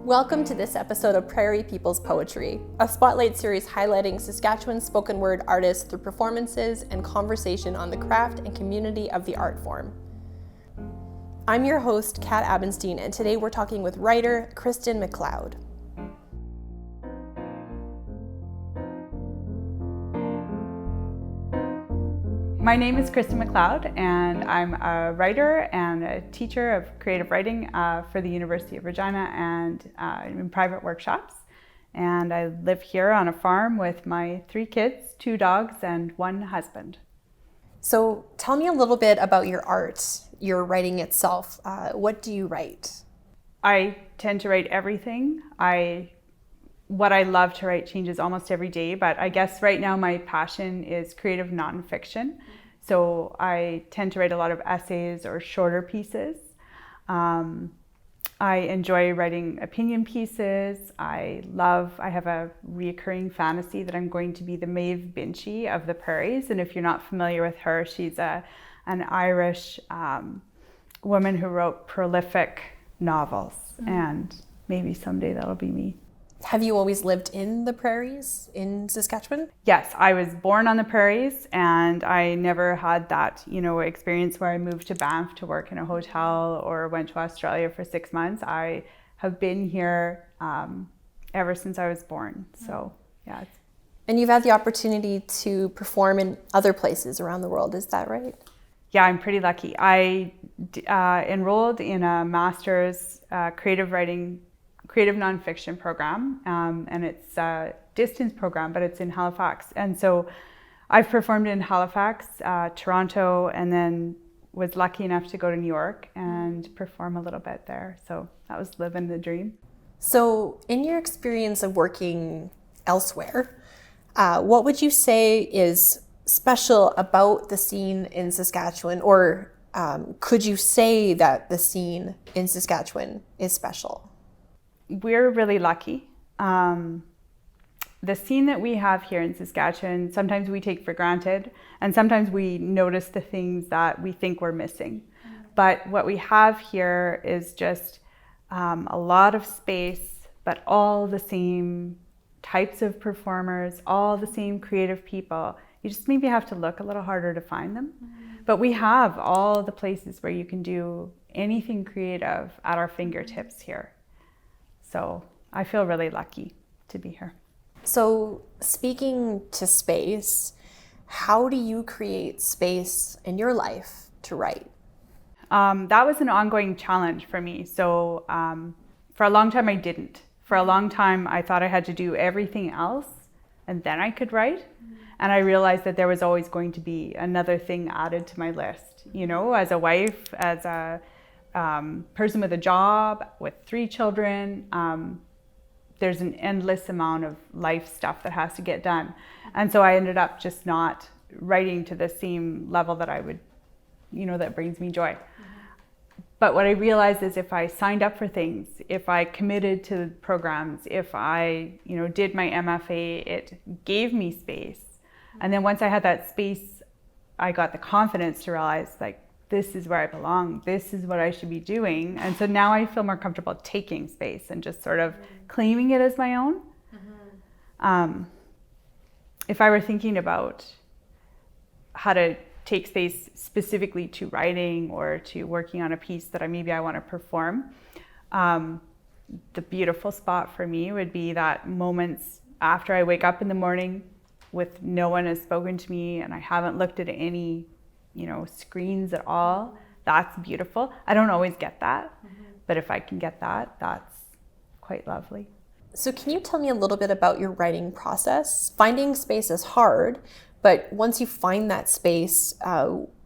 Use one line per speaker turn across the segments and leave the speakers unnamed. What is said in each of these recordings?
Welcome to this episode of Prairie People's Poetry, a spotlight series highlighting Saskatchewan spoken word artists through performances and conversation on the craft and community of the art form. I'm your host, Cat Abenstein, and today we're talking with writer Kristen McLeod.
My name is Kristen McLeod, and I'm a writer and a teacher of creative writing for the University of Regina and in private workshops. And I live here on a farm with my 3 kids, 2 dogs, and 1 husband.
So tell me a little bit about your art, your writing itself. What do you write?
I tend to write everything. What I love to write changes almost every day, but I guess right now my passion is creative nonfiction. So I tend to write a lot of essays or shorter pieces. I enjoy writing opinion pieces. I have a reoccurring fantasy that I'm going to be the Maeve Binchy of the Prairies. And if you're not familiar with her, she's an Irish woman who wrote prolific novels. And maybe someday that'll be me.
Have you always lived in the prairies in Saskatchewan?
Yes, I was born on the prairies, and I never had that, experience where I moved to Banff to work in a hotel or went to Australia for 6 months. I have been here ever since I was born. So, yeah.
And you've had the opportunity to perform in other places around the world, is that right?
Yeah, I'm pretty lucky. I enrolled in a master's creative nonfiction program, and it's a distance program, but it's in Halifax. And so I've performed in Halifax, Toronto, and then was lucky enough to go to New York and perform a little bit there. So that was living the dream.
So in your experience of working elsewhere, what would you say is special about the scene in Saskatchewan, or could you say that the scene in Saskatchewan is special?
We're really lucky. The scene that we have here in Saskatchewan, sometimes we take for granted, and sometimes we notice the things that we think we're missing. But what we have here is just a lot of space, but all the same types of performers, all the same creative people. You just maybe have to look a little harder to find them. But we have all the places where you can do anything creative at our fingertips here. So I feel really lucky to be here.
So speaking to space, how do you create space in your life to write?
That was an ongoing challenge for me. So for a long time I didn't. For a long time I thought I had to do everything else and then I could write. And I realized that there was always going to be another thing added to my list. As a wife, as a person with a job, with 3 children, there's an endless amount of life stuff that has to get done. And so I ended up just not writing to the same level that I would, that brings me joy. But what I realized is if I signed up for things, if I committed to programs, if I, did my MFA, it gave me space. And then once I had that space, I got the confidence to realize, this is where I belong. This is what I should be doing. And so now I feel more comfortable taking space and just sort of claiming it as my own. If I were thinking about how to take space specifically to writing or to working on a piece that I want to perform, the beautiful spot for me would be that moments after I wake up in the morning with no one has spoken to me and I haven't looked at any screens at all. That's beautiful. I don't always get that, but if I can get that, that's quite lovely.
So can you tell me a little bit about your writing process? Finding space is hard, but once you find that space,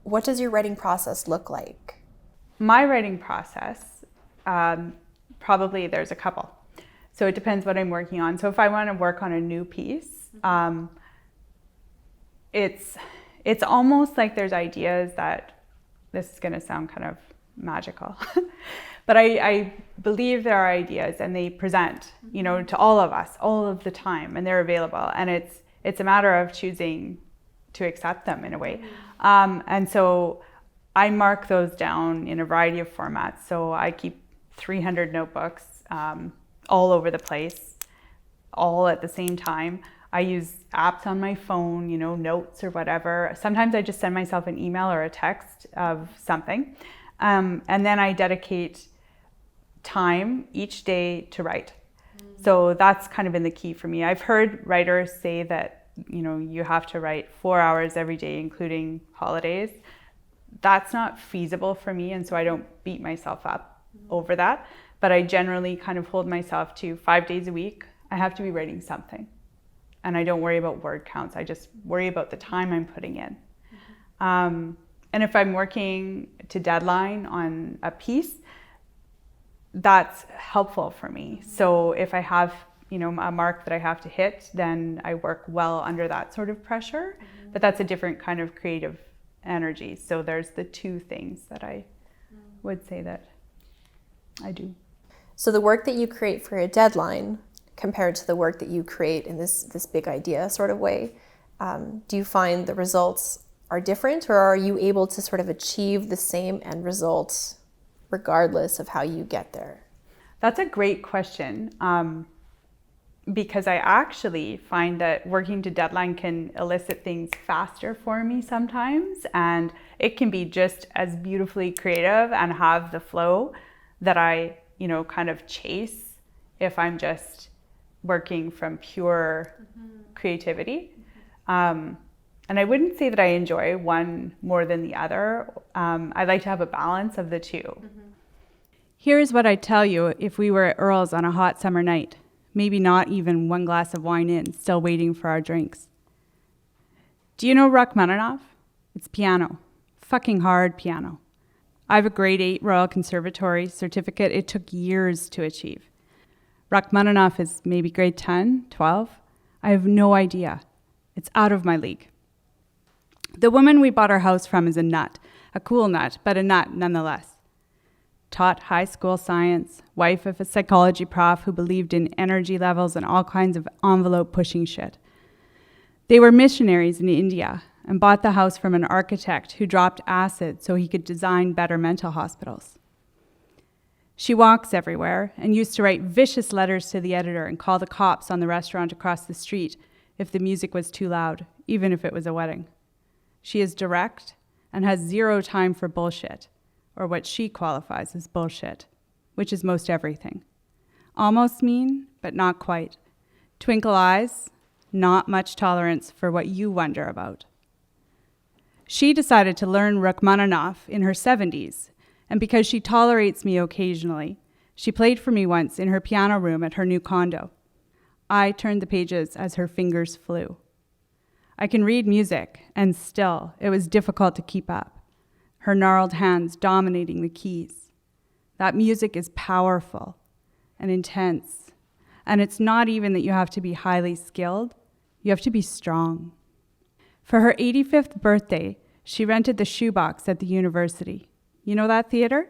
what does your writing process look like?
My writing process, probably there's a couple. So it depends what I'm working on. So if I want to work on a new piece, it's almost like there's ideas that, this is going to sound kind of magical, but I believe there are ideas and they present, to all of us, all of the time, and they're available. And it's a matter of choosing to accept them in a way. And so I mark those down in a variety of formats. So I keep 300 notebooks, all over the place, all at the same time. I use apps on my phone, notes or whatever. Sometimes I just send myself an email or a text of something. And then I dedicate time each day to write. So that's kind of been the key for me. I've heard writers say that, you have to write 4 hours every day, including holidays. That's not feasible for me, and so I don't beat myself up over that. But I generally kind of hold myself to 5 days a week. I have to be writing something. And I don't worry about word counts. I just worry about the time I'm putting in. And if I'm working to deadline on a piece, that's helpful for me. So if I have, a mark that I have to hit, then I work well under that sort of pressure. But that's a different kind of creative energy. So there's the two things that I would say that I do.
So the work that you create for a deadline compared to the work that you create in this big idea sort of way, do you find the results are different, or are you able to sort of achieve the same end result regardless of how you get there?
That's a great question, because I actually find that working to deadline can elicit things faster for me sometimes, and it can be just as beautifully creative and have the flow that I, kind of chase if I'm just working from pure creativity. And I wouldn't say that I enjoy one more than the other. I like to have a balance of the two. Here's what I'd tell you if we were at Earl's on a hot summer night, maybe not even one glass of wine in, still waiting for our drinks. Do you know Rachmaninoff? It's piano, fucking hard piano. I have a grade 8 Royal Conservatory certificate. It took years to achieve. Rachmaninoff is maybe grade 10, 12. I have no idea. It's out of my league. The woman we bought our house from is a nut, a cool nut, but a nut nonetheless. Taught high school science, wife of a psychology prof who believed in energy levels and all kinds of envelope-pushing shit. They were missionaries in India and bought the house from an architect who dropped acid so he could design better mental hospitals. She walks everywhere and used to write vicious letters to the editor and call the cops on the restaurant across the street if the music was too loud, even if it was a wedding. She is direct and has zero time for bullshit, or what she qualifies as bullshit, which is most everything. Almost mean, but not quite. Twinkle eyes, not much tolerance for what you wonder about. She decided to learn Rachmaninoff in her 70s, and because she tolerates me occasionally, she played for me once in her piano room at her new condo. I turned the pages as her fingers flew. I can read music, and still, it was difficult to keep up. Her gnarled hands dominating the keys. That music is powerful and intense, and it's not even that you have to be highly skilled, you have to be strong. For her 85th birthday, she rented the shoebox at the university. You know that theater?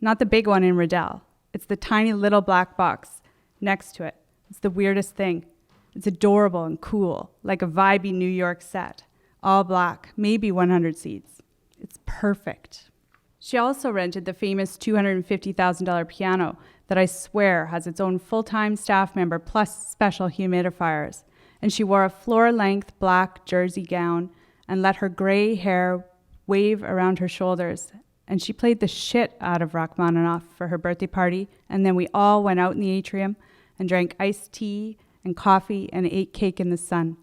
Not the big one in Riddell. It's the tiny little black box next to it. It's the weirdest thing. It's adorable and cool, like a vibey New York set. All black, maybe 100 seats. It's perfect. She also rented the famous $250,000 piano that I swear has its own full-time staff member plus special humidifiers. And she wore a floor-length black jersey gown and let her gray hair wave around her shoulders. And she played the shit out of Rachmaninoff for her birthday party. And then we all went out in the atrium and drank iced tea and coffee and ate cake in the sun.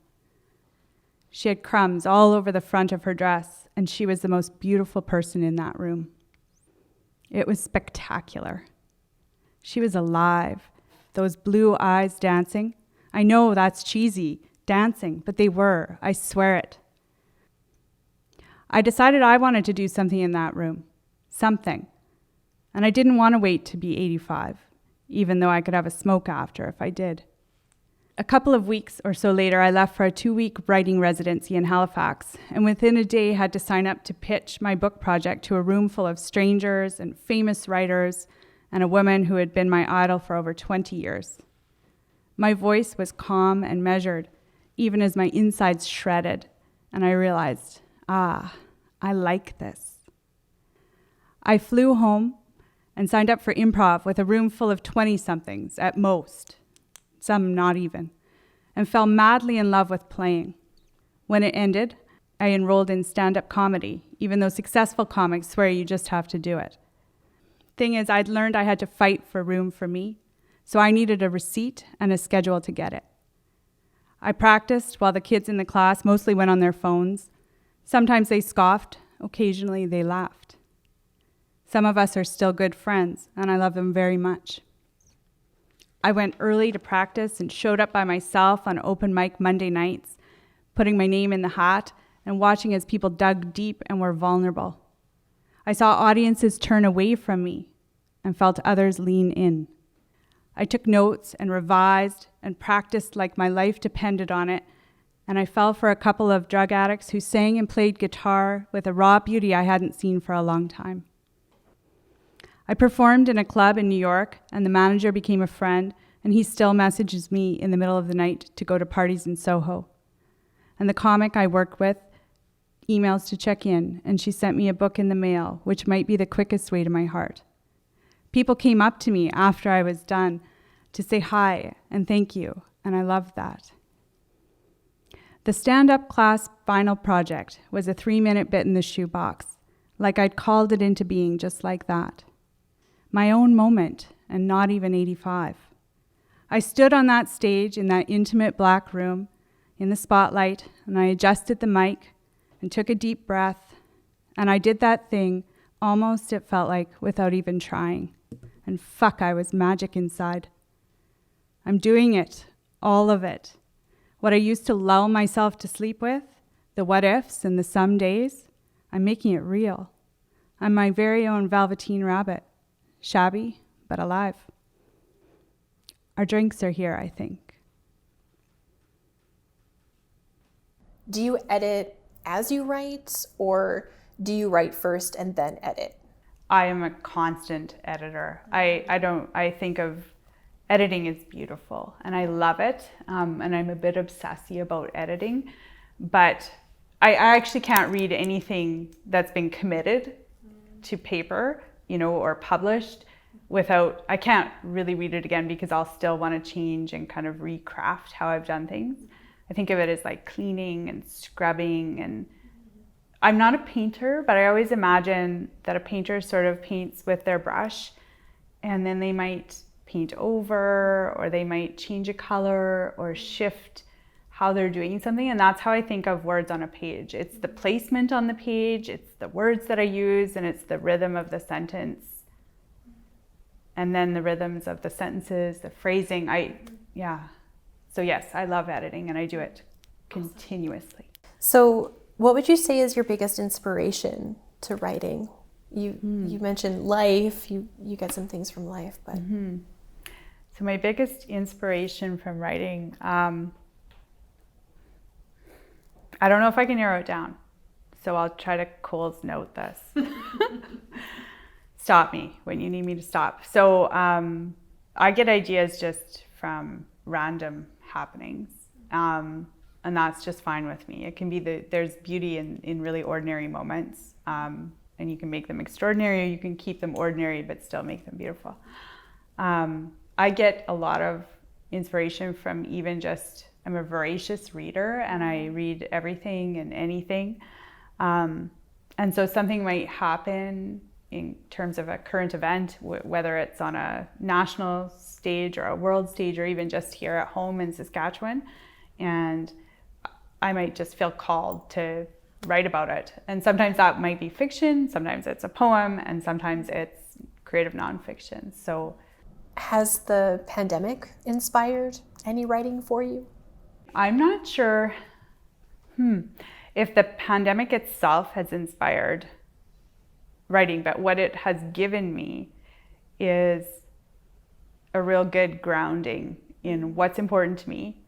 She had crumbs all over the front of her dress, and she was the most beautiful person in that room. It was spectacular. She was alive, those blue eyes dancing. I know that's cheesy, dancing, but they were, I swear it. I decided I wanted to do something in that room, something. And I didn't want to wait to be 85, even though I could have a smoke after if I did. A couple of weeks or so later, I left for a 2-week writing residency in Halifax, and within a day had to sign up to pitch my book project to a room full of strangers and famous writers and a woman who had been my idol for over 20 years. My voice was calm and measured, even as my insides shredded, and I realized, I like this. I flew home and signed up for improv with a room full of 20-somethings at most, some not even, and fell madly in love with playing. When it ended, I enrolled in stand-up comedy, even though successful comics swear you just have to do it. Thing is, I'd learned I had to fight for room for me, so I needed a receipt and a schedule to get it. I practiced while the kids in the class mostly went on their phones. Sometimes they scoffed, occasionally they laughed. Some of us are still good friends, and I love them very much. I went early to practice and showed up by myself on open mic Monday nights, putting my name in the hat and watching as people dug deep and were vulnerable. I saw audiences turn away from me and felt others lean in. I took notes and revised and practiced like my life depended on it, and I fell for a couple of drug addicts who sang and played guitar with a raw beauty I hadn't seen for a long time. I performed in a club in New York, and the manager became a friend, and he still messages me in the middle of the night to go to parties in Soho. And the comic I work with emails to check in, and she sent me a book in the mail, which might be the quickest way to my heart. People came up to me after I was done to say hi and thank you, and I loved that. The stand-up class final project was a 3-minute bit in the shoebox, like I'd called it into being just like that. My own moment, and not even 85. I stood on that stage in that intimate black room in the spotlight, and I adjusted the mic and took a deep breath, and I did that thing almost, it felt like, without even trying. And fuck, I was magic inside. I'm doing it, all of it. What I used to lull myself to sleep with, the what ifs and the some days, I'm making it real. I'm my very own Velveteen Rabbit. Shabby, but alive. Our drinks are here, I think.
Do you edit as you write, or do you write first and then edit?
I am a constant editor. I think of editing as beautiful, and I love it, and I'm a bit obsessive about editing, but I actually can't read anything that's been committed to paper, or published without, I can't really read it again because I'll still want to change and kind of recraft how I've done things. I think of it as like cleaning and scrubbing, and I'm not a painter, but I always imagine that a painter sort of paints with their brush, and then they might paint over, or they might change a color or shift how they're doing something. And that's how I think of words on a page. It's the placement on the page, it's the words that I use, and it's the rhythm of the sentence. And then the rhythms of the sentences, the phrasing. So yes, I love editing, and I do it continuously. So
what would you say is your biggest inspiration to writing? You mentioned life, you get some things from life, but...
So my biggest inspiration from writing, I don't know if I can narrow it down, so I'll try to Coles note this. Stop me when you need me to stop. So I get ideas just from random happenings, and that's just fine with me. It can be there's beauty in really ordinary moments, and you can make them extraordinary, or you can keep them ordinary but still make them beautiful. I get a lot of inspiration from even just, I'm a voracious reader, and I read everything and anything. And so something might happen in terms of a current event, whether it's on a national stage or a world stage, or even just here at home in Saskatchewan. And I might just feel called to write about it. And sometimes that might be fiction, sometimes it's a poem, and sometimes it's creative nonfiction. So,
has the pandemic inspired any writing for you?
I'm not sure if the pandemic itself has inspired writing, but what it has given me is a real good grounding in what's important to me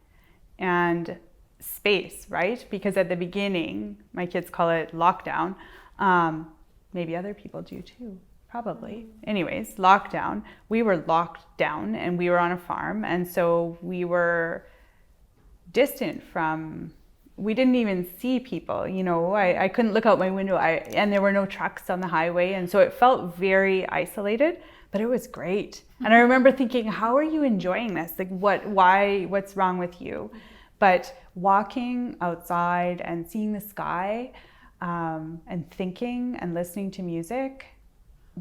and space, right? Because at the beginning, my kids call it lockdown. Maybe other people do too, probably. Anyways, lockdown. We were locked down, and we were on a farm, and so we were distant from, we didn't even see people, I couldn't look out my window, and there were no trucks on the highway, and so it felt very isolated. but it was great. And I remember thinking, how are you enjoying this? Like, what's wrong with you? But walking outside and seeing the sky, and thinking and listening to music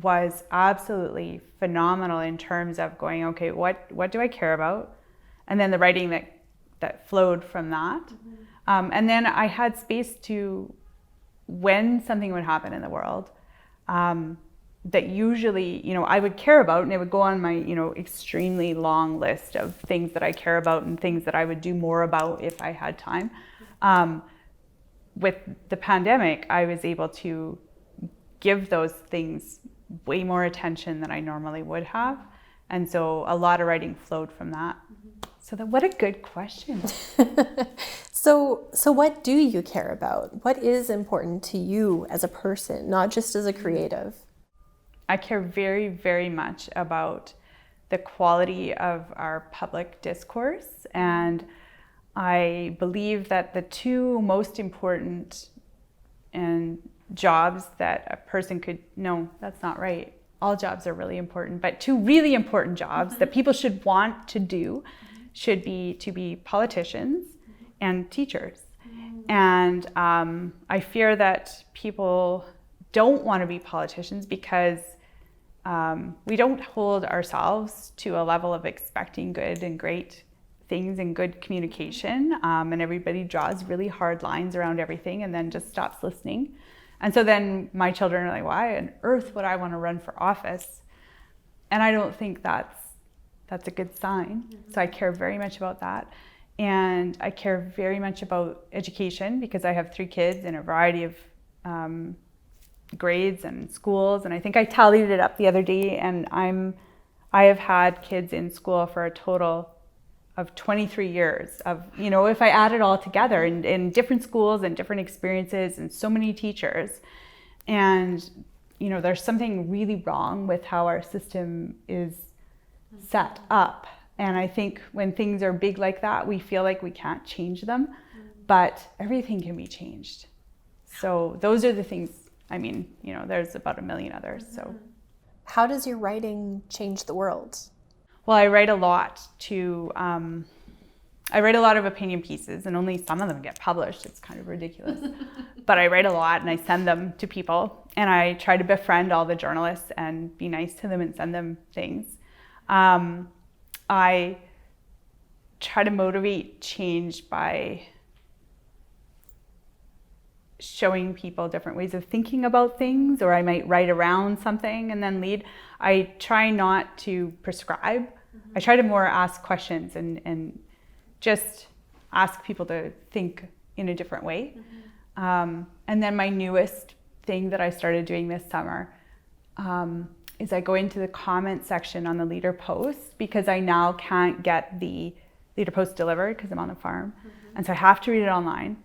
was absolutely phenomenal in terms of going, okay, what do I care about? And then the writing that flowed from that. And then I had space to, when something would happen in the world, that usually, I would care about, and it would go on my, extremely long list of things that I care about and things that I would do more about if I had time. With the pandemic, I was able to give those things way more attention than I normally would have. And so a lot of writing flowed from that. So what a good question.
So what do you care about? What is important to you as a person, not just as a creative?
I care very, very much about the quality of our public discourse. And I believe that the two most important jobs that a person could, no, that's not right. All jobs are really important, but two really important jobs that people should want to do should be to be politicians and teachers. And I fear that people don't want to be politicians because we don't hold ourselves to a level of expecting good and great things and good communication, and everybody draws really hard lines around everything and then just stops listening. And so then my children are like, why on earth would I want to run for office? And I don't think that's a good sign. So I care very much about that. And I care very much about education because I have 3 kids in a variety of grades and schools. And I think I tallied it up the other day, and I have had kids in school for a total of 23 years of, if I add it all together in different schools and different experiences and so many teachers. And, there's something really wrong with how our system is set up. And I think when things are big like that, we feel like we can't change them, but everything can be changed. So those are the things, there's about a million others. So
how does your writing change the world?
Well, I write a lot I write a lot of opinion pieces, and only some of them get published. It's kind of ridiculous. But I write a lot and I send them to people, and I try to befriend all the journalists and be nice to them and send them things. I try to motivate change by showing people different ways of thinking about things, or I might write around something and then lead. I try not to prescribe. I try to more ask questions and just ask people to think in a different way. And then my newest thing that I started doing this summer is I go into the comment section on the leader post, because I now can't get the leader post delivered because I'm on the farm. And so I have to read it online.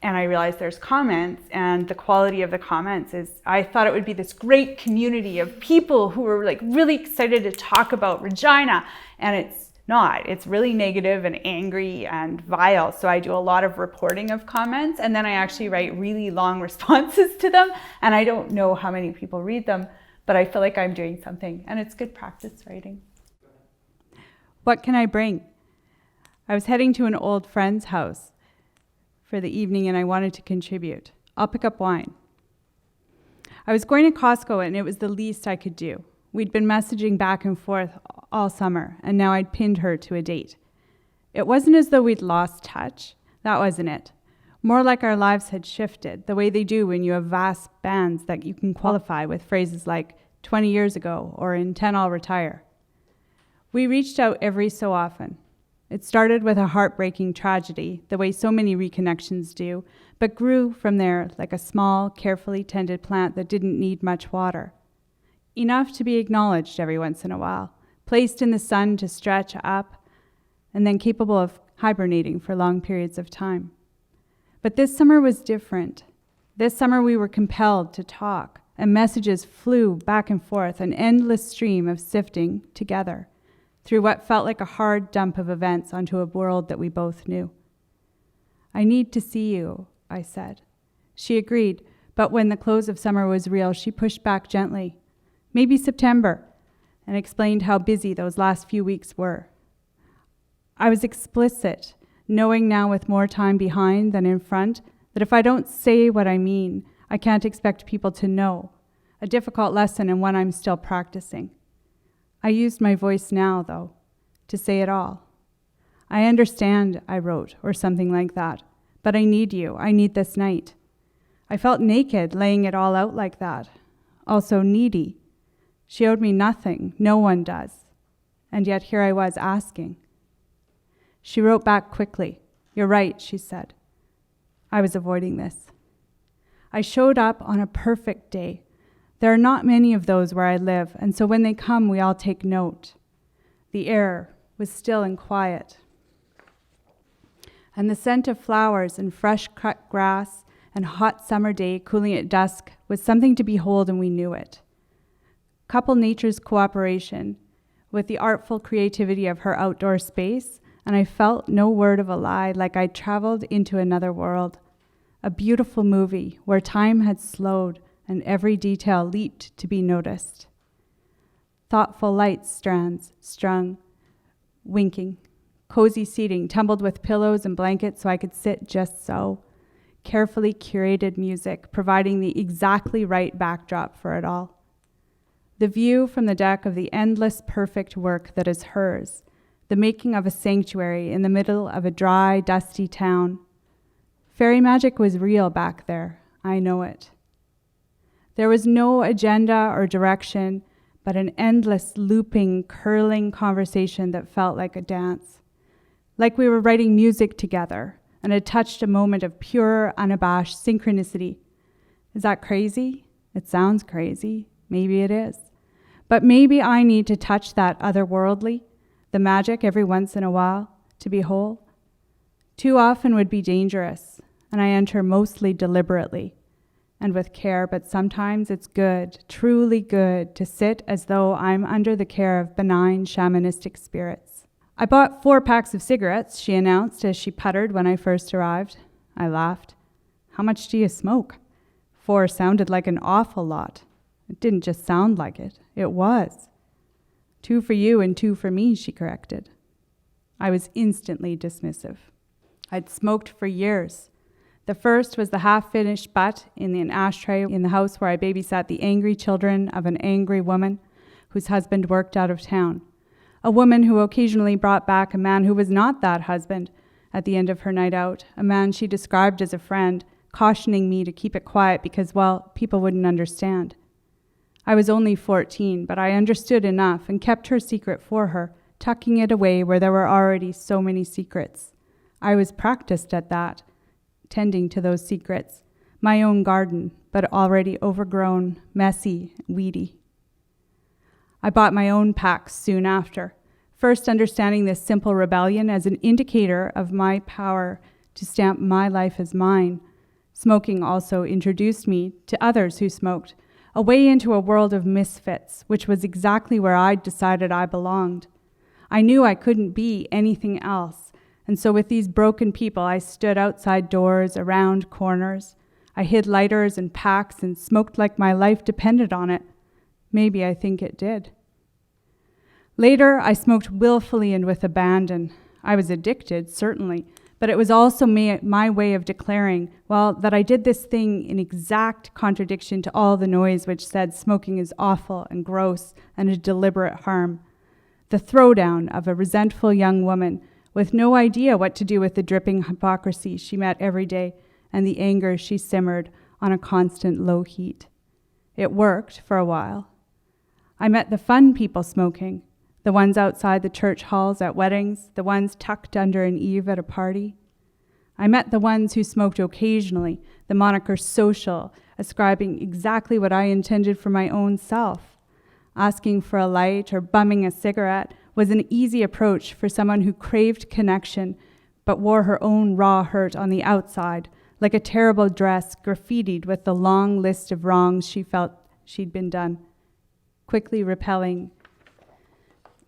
And I realized there's comments, and the quality of the comments is, I thought it would be this great community of people who were like really excited to talk about Regina, and it's not. It's really negative and angry and vile. So I do a lot of reporting of comments, and then I actually write really long responses to them, and I don't know how many people read them, but I feel like I'm doing something, and it's good practice writing. What can I bring? I was heading to an old friend's house for the evening, and I wanted to contribute. I'll pick up wine. I was going to Costco, and it was the least I could do. We'd been messaging back and forth all summer, and now I'd pinned her to a date. It wasn't as though we'd lost touch. That wasn't it. More like our lives had shifted, the way they do when you have vast bands that you can qualify with phrases like 20 years ago or in 10 I'll retire. We reached out every so often. It started with a heartbreaking tragedy, the way so many reconnections do, but grew from there like a small, carefully tended plant that didn't need much water. Enough to be acknowledged every once in a while, placed in the sun to stretch up, and then capable of hibernating for long periods of time. But this summer was different. This summer we were compelled to talk, and messages flew back and forth, an endless stream of sifting together through what felt like a hard dump of events onto a world that we both knew. I need to see you, I said. She agreed, but when the close of summer was real, she pushed back gently. Maybe September. and explained how busy those last few weeks were. I was explicit, knowing now with more time behind than in front that if I don't say what I mean, I can't expect people to know. A difficult lesson and one I'm still practicing. I used my voice now, though, to say it all. I understand, I wrote, or something like that, but I need you. I need this night. I felt naked laying it all out like that. Also needy. She owed me nothing. No one does. And yet here I was asking. She wrote back quickly. You're right, she said. I was avoiding this. I showed up on a perfect day. There are not many of those where I live, and so when they come, we all take note. The air was still and quiet. And the scent of flowers and fresh cut grass and hot summer day cooling at dusk was something to behold, and we knew it. Couple nature's cooperation with the artful creativity of her outdoor space, and I felt no word of a lie, like I'd traveled into another world. A beautiful movie where time had slowed and every detail leaped to be noticed. Thoughtful light strands strung, winking, cozy seating tumbled with pillows and blankets so I could sit just so. Carefully curated music providing the exactly right backdrop for it all. The view from the deck of the endless perfect work that is hers, the making of a sanctuary in the middle of a dry, dusty town. Fairy magic was real back there, I know it. There was no agenda or direction, but an endless, looping, curling conversation that felt like a dance. Like we were writing music together and had touched a moment of pure, unabashed synchronicity. Is that crazy? It sounds crazy. Maybe it is. But maybe I need to touch that otherworldly, the magic every once in a while, to be whole. Too often would be dangerous, and I enter mostly deliberately and with care, but sometimes it's good, truly good, to sit as though I'm under the care of benign shamanistic spirits. I bought 4 packs of cigarettes, she announced as she puttered when I first arrived. I laughed. How much do you smoke? 4 sounded like an awful lot. It didn't just sound like it. It was. 2 for you and 2 for me, she corrected. I was instantly dismissive. I'd smoked for years. The first was the half-finished butt in an ashtray in the house where I babysat the angry children of an angry woman whose husband worked out of town. A woman who occasionally brought back a man who was not that husband at the end of her night out, a man she described as a friend, cautioning me to keep it quiet because, well, people wouldn't understand. I was only 14, but I understood enough and kept her secret for her, tucking it away where there were already so many secrets. I was practiced at that, tending to those secrets, my own garden, but already overgrown, messy, weedy. I bought my own packs soon after, first understanding this simple rebellion as an indicator of my power to stamp my life as mine. Smoking also introduced me to others who smoked, a way into a world of misfits, which was exactly where I'd decided I belonged. I knew I couldn't be anything else, and so with these broken people, I stood outside doors, around corners. I hid lighters and packs and smoked like my life depended on it. Maybe I think it did. Later, I smoked willfully and with abandon. I was addicted, certainly, but it was also my way of declaring, well, that I did this thing in exact contradiction to all the noise which said smoking is awful and gross and a deliberate harm. The throwdown of a resentful young woman with no idea what to do with the dripping hypocrisy she met every day and the anger she simmered on a constant low heat. It worked for a while. I met the fun people smoking, the ones outside the church halls at weddings, the ones tucked under an eave at a party. I met the ones who smoked occasionally, the moniker social, ascribing exactly what I intended for my own self. Asking for a light or bumming a cigarette was an easy approach for someone who craved connection but wore her own raw hurt on the outside, like a terrible dress graffitied with the long list of wrongs she felt she'd been done, quickly repelling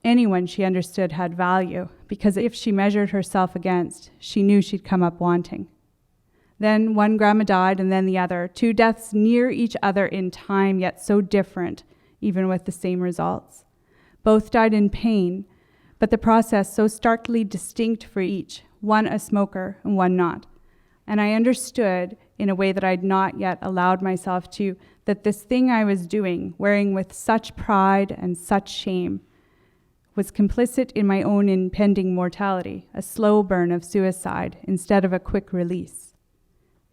anyone she understood had value, because if she measured herself against, she knew she'd come up wanting. Then one grandma died and then the other, 2 deaths near each other in time, yet so different, even with the same results. Both died in pain, but the process so starkly distinct for each, one a smoker and one not. And I understood, in a way that I'd not yet allowed myself to, that this thing I was doing, wearing with such pride and such shame, was complicit in my own impending mortality, a slow burn of suicide instead of a quick release.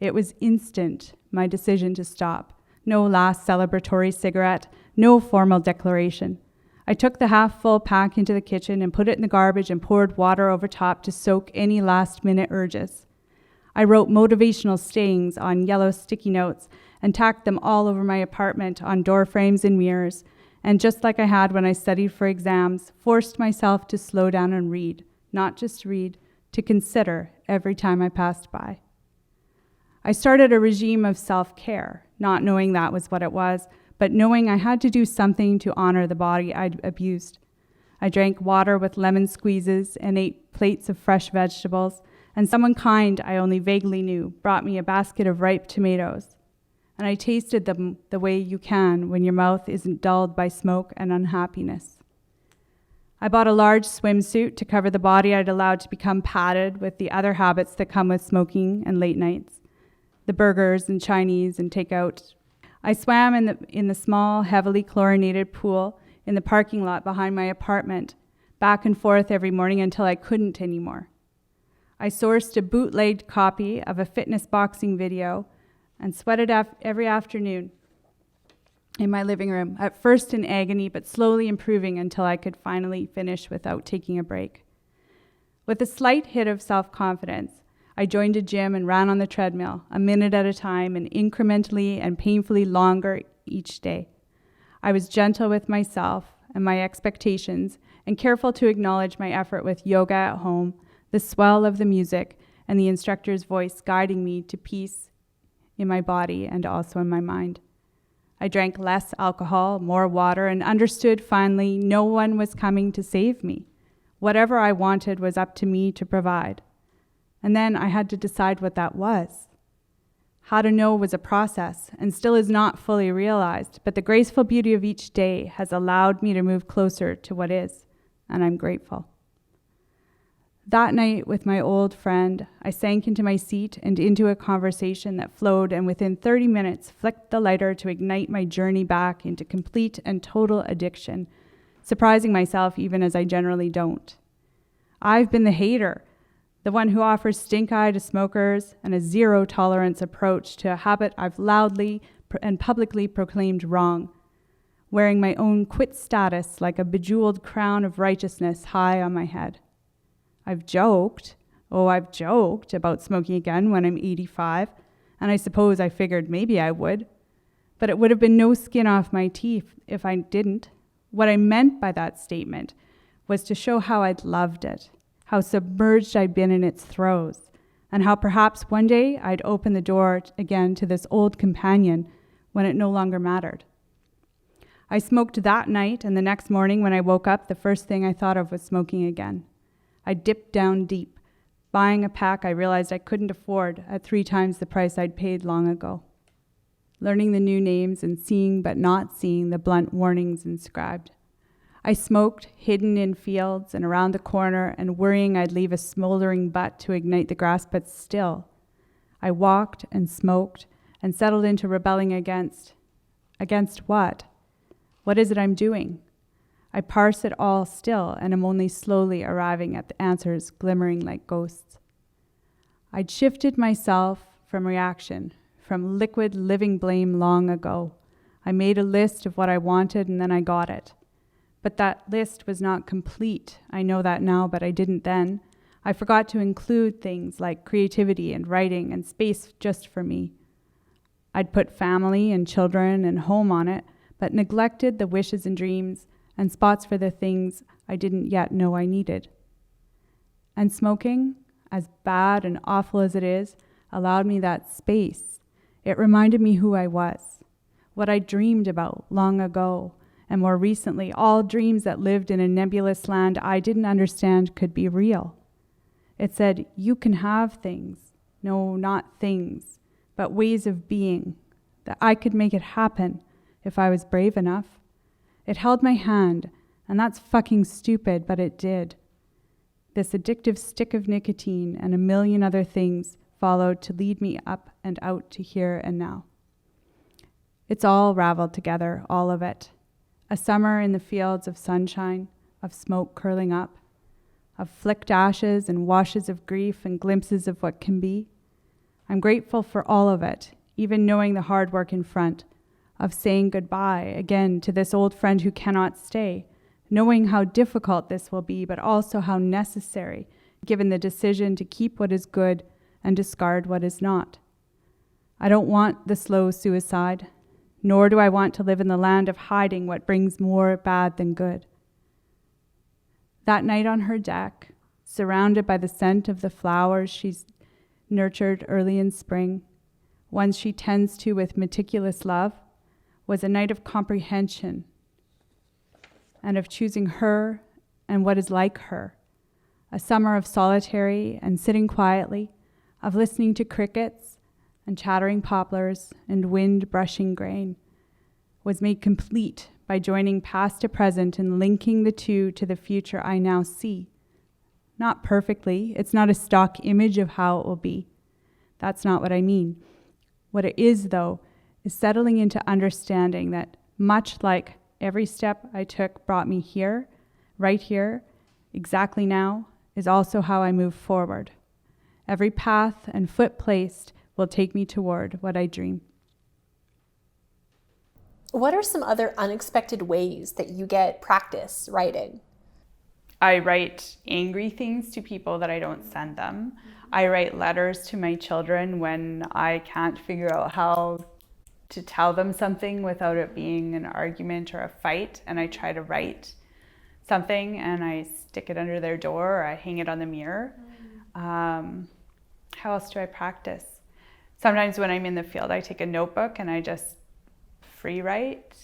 It was instant, my decision to stop. No last celebratory cigarette, no formal declaration. I took the half-full pack into the kitchen and put it in the garbage and poured water over top to soak any last-minute urges. I wrote motivational sayings on yellow sticky notes and tacked them all over my apartment on door frames and mirrors, and just like I had when I studied for exams, forced myself to slow down and read, not just read, to consider every time I passed by. I started a regime of self-care, not knowing that was what it was, but knowing I had to do something to honor the body I'd abused. I drank water with lemon squeezes and ate plates of fresh vegetables, and someone kind I only vaguely knew brought me a basket of ripe tomatoes. And I tasted them the way you can when your mouth isn't dulled by smoke and unhappiness. I bought a large swimsuit to cover the body I'd allowed to become padded with the other habits that come with smoking and late nights, the burgers and Chinese and takeout. I swam in the small, heavily chlorinated pool in the parking lot behind my apartment, back and forth every morning until I couldn't anymore. I sourced a bootlegged copy of a fitness boxing video and sweated every afternoon in my living room, at first in agony, but slowly improving until I could finally finish without taking a break. With a slight hit of self-confidence, I joined a gym and ran on the treadmill, a minute at a time and incrementally and painfully longer each day. I was gentle with myself and my expectations and careful to acknowledge my effort with yoga at home, the swell of the music, and the instructor's voice guiding me to peace in my body and also in my mind. I drank less alcohol, more water, and understood finally no one was coming to save me. Whatever I wanted was up to me to provide. And then I had to decide what that was. How to know was a process and still is not fully realized, but the graceful beauty of each day has allowed me to move closer to what is, and I'm grateful. That night with my old friend, I sank into my seat and into a conversation that flowed, and within 30 minutes flicked the lighter to ignite my journey back into complete and total addiction, surprising myself even as I generally don't. I've been the hater, the one who offers stink eye to smokers and a zero-tolerance approach to a habit I've loudly and publicly proclaimed wrong, wearing my own quit status like a bejeweled crown of righteousness high on my head. I've joked about smoking again when I'm 85, and I suppose I figured maybe I would, but it would have been no skin off my teeth if I didn't. What I meant by that statement was to show how I'd loved it, how submerged I'd been in its throes, and how perhaps one day I'd open the door again to this old companion when it no longer mattered. I smoked that night, and the next morning when I woke up, the first thing I thought of was smoking again. I dipped down deep, buying a pack I realized I couldn't afford at 3 times the price I'd paid long ago, learning the new names and seeing but not seeing the blunt warnings inscribed. I smoked, hidden in fields and around the corner and worrying I'd leave a smoldering butt to ignite the grass, but still. I walked and smoked and settled into rebelling against what? What is it I'm doing? I parse it all still and am only slowly arriving at the answers glimmering like ghosts. I'd shifted myself from reaction, from liquid living blame long ago. I made a list of what I wanted and then I got it. But that list was not complete. I know that now, but I didn't then. I forgot to include things like creativity and writing and space just for me. I'd put family and children and home on it, but neglected the wishes and dreams and spots for the things I didn't yet know I needed. And smoking, as bad and awful as it is, allowed me that space. It reminded me who I was, what I dreamed about long ago, and more recently, all dreams that lived in a nebulous land I didn't understand could be real. It said, you can have things. No, not things, but ways of being, that I could make it happen if I was brave enough. It held my hand And that's fucking stupid, but it did. This addictive stick of nicotine and a million other things followed to lead me up and out to here and now. It's all raveled together, all of it. A summer in the fields of sunshine, of smoke curling up, of flicked ashes and washes of grief and glimpses of what can be. I'm grateful for all of it, even knowing the hard work in front, of saying goodbye again to this old friend who cannot stay, knowing how difficult this will be, but also how necessary, given the decision to keep what is good and discard what is not. I don't want the slow suicide, nor do I want to live in the land of hiding what brings more bad than good. That night on her deck, surrounded by the scent of the flowers she's nurtured early in spring, ones she tends to with meticulous love, was a night of comprehension and of choosing her and what is like her, a summer of solitary and sitting quietly, of listening to crickets and chattering poplars and wind brushing grain, was made complete by joining past to present and linking the two to the future I now see. Not perfectly, it's not a stock image of how it will be. That's not what I mean. What it is, though, is settling into understanding that much like every step I took brought me here, right here, exactly now, is also how I move forward. Every path and foot placed will take me toward what I dream.
What are some other unexpected ways that you get practice writing?
I write angry things to people that I don't send them. I write letters to my children when I can't figure out how to tell them something without it being an argument or a fight, and I try to write something and I stick it under their door or I hang it on the mirror. How else do I practice? Sometimes when I'm in the field, I take a notebook and I just free write.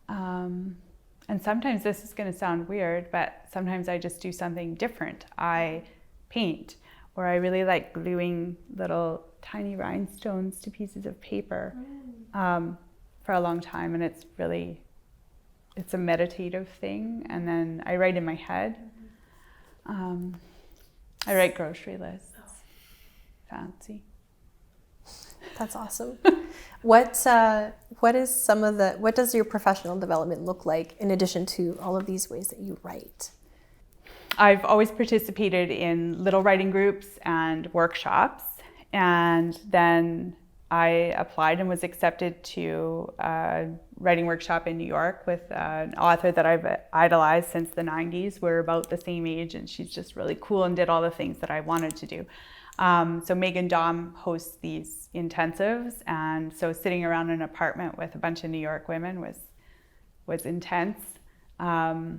And sometimes this is going to sound weird, but sometimes I just do something different. I paint, or I really like gluing little tiny rhinestones to pieces of paper for a long time, and it's a meditative thing. And then I write in my head. I write grocery lists. Fancy.
That's awesome. What does your professional development look like in addition to all of these ways that you write?
I've always participated in little writing groups and workshops, and then I applied and was accepted to a writing workshop in New York with an author that I've idolized since the 90s. We're about the same age, and she's just really cool and did all the things that I wanted to do. So Megan Dom hosts these intensives, and so sitting around an apartment with a bunch of New York women was intense. So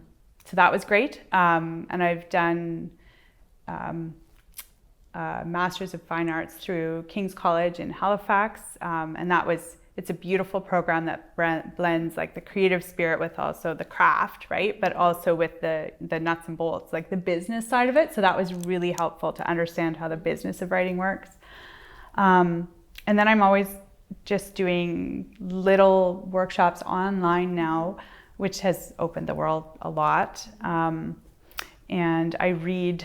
that was great. And I've done Masters of Fine Arts through King's College in Halifax, and it's a beautiful program that blends like the creative spirit with also the craft, right? But also with the nuts and bolts, like the business side of it. So that was really helpful to understand how the business of writing works. And then I'm always just doing little workshops online now, which has opened the world a lot. And I read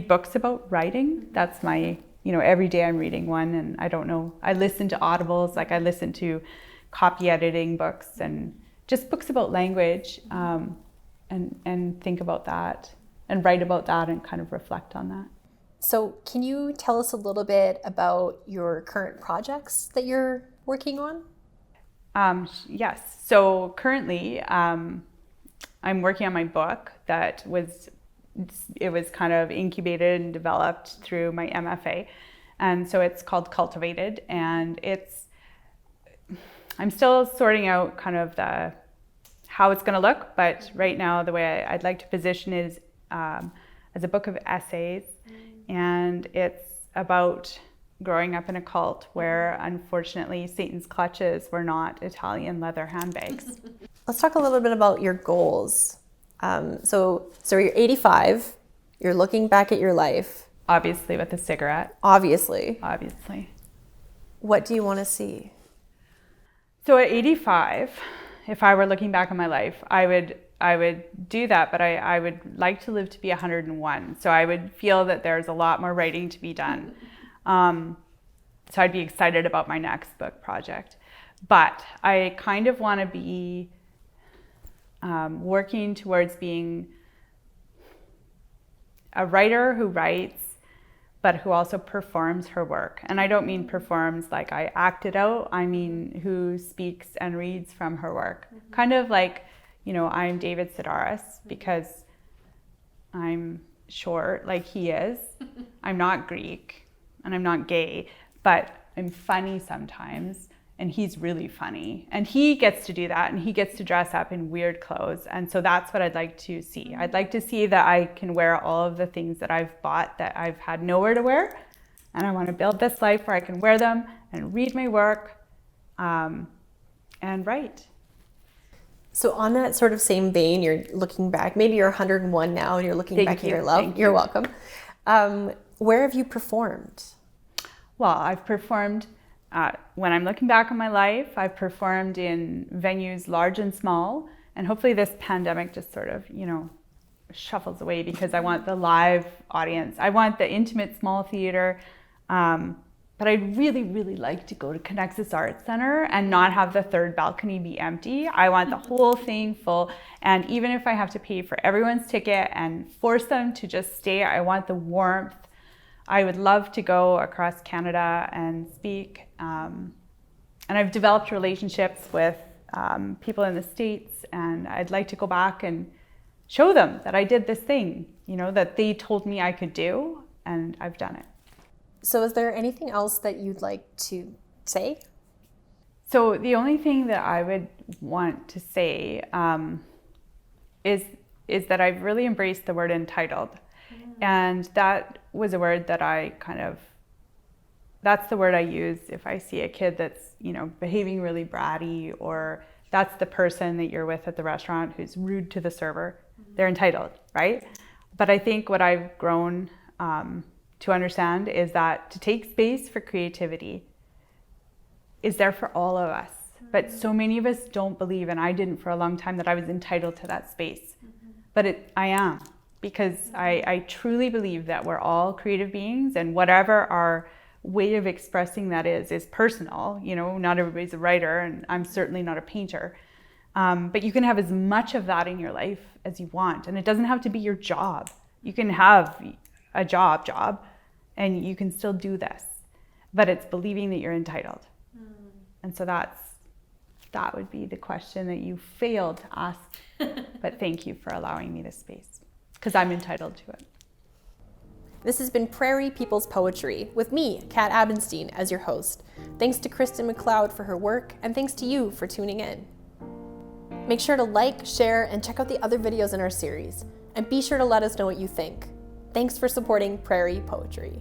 books about writing. That's my, every day I'm reading one, and I don't know. I listen to audibles, like I listen to copy editing books and just books about language, and think about that and write about that and kind of reflect on that.
So can you tell us a little bit about your current projects that you're working on?
Yes. So currently, I'm working on my book that was kind of incubated and developed through my MFA. And so it's called Cultivated, and I'm still sorting out kind of how it's going to look, but right now the way I'd like to position it is as a book of essays, and it's about growing up in a cult where unfortunately Satan's clutches were not Italian leather handbags.
Let's talk a little bit about your goals. So you're 85, you're looking back at your life.
Obviously with a cigarette.
Obviously.
Obviously.
What do you want to see?
So at 85, if I were looking back on my life, I would do that, but I would like to live to be 101. So I would feel that there's a lot more writing to be done. So I'd be excited about my next book project. But I kind of want to be working towards being a writer who writes, but who also performs her work. And I don't mean performs like I act it out. I mean who speaks and reads from her work. Mm-hmm. Kind of like, I'm David Sedaris because I'm short like he is. I'm not Greek and I'm not gay, but I'm funny sometimes. And he's really funny. And he gets to do that, and he gets to dress up in weird clothes. And so that's what I'd like to see. I'd like to see that I can wear all of the things that I've bought that I've had nowhere to wear. And I want to build this life where I can wear them and read my work and write.
So on that sort of same vein, you're looking back, maybe you're 101 now and you're looking back at your love. You're welcome. Where have you performed?
Well, I've performed when I'm looking back on my life, I've performed in venues large and small, and hopefully this pandemic just sort of, shuffles away because I want the live audience. I want the intimate small theater, but I'd really, really like to go to Connexus Arts Center and not have the third balcony be empty. I want the whole thing full, and even if I have to pay for everyone's ticket and force them to just stay, I want the warmth. I would love to go across Canada and speak. And I've developed relationships with people in the States, and I'd like to go back and show them that I did this thing, that they told me I could do, and I've done it.
So is there anything else that you'd like to say?
So the only thing that I would want to say is that I've really embraced the word entitled. And that was a word that that's the word I use if I see a kid that's, behaving really bratty, or that's the person that you're with at the restaurant who's rude to the server. Mm-hmm. They're entitled, right? But I think what I've grown to understand is that to take space for creativity is there for all of us. Mm-hmm. But so many of us don't believe, and I didn't for a long time, that I was entitled to that space. Mm-hmm. But I am. Because I truly believe that we're all creative beings, and whatever our way of expressing that is personal. Not everybody's a writer, and I'm certainly not a painter. But you can have as much of that in your life as you want, and it doesn't have to be your job. You can have a job, and you can still do this. But it's believing that you're entitled. And so that would be the question that you failed to ask. But thank you for allowing me this space, because I'm entitled to it.
This has been Prairie People's Poetry with me, Cat Abenstein, as your host. Thanks to Kristen McLeod for her work, and thanks to you for tuning in. Make sure to like, share, and check out the other videos in our series. And be sure to let us know what you think. Thanks for supporting Prairie Poetry.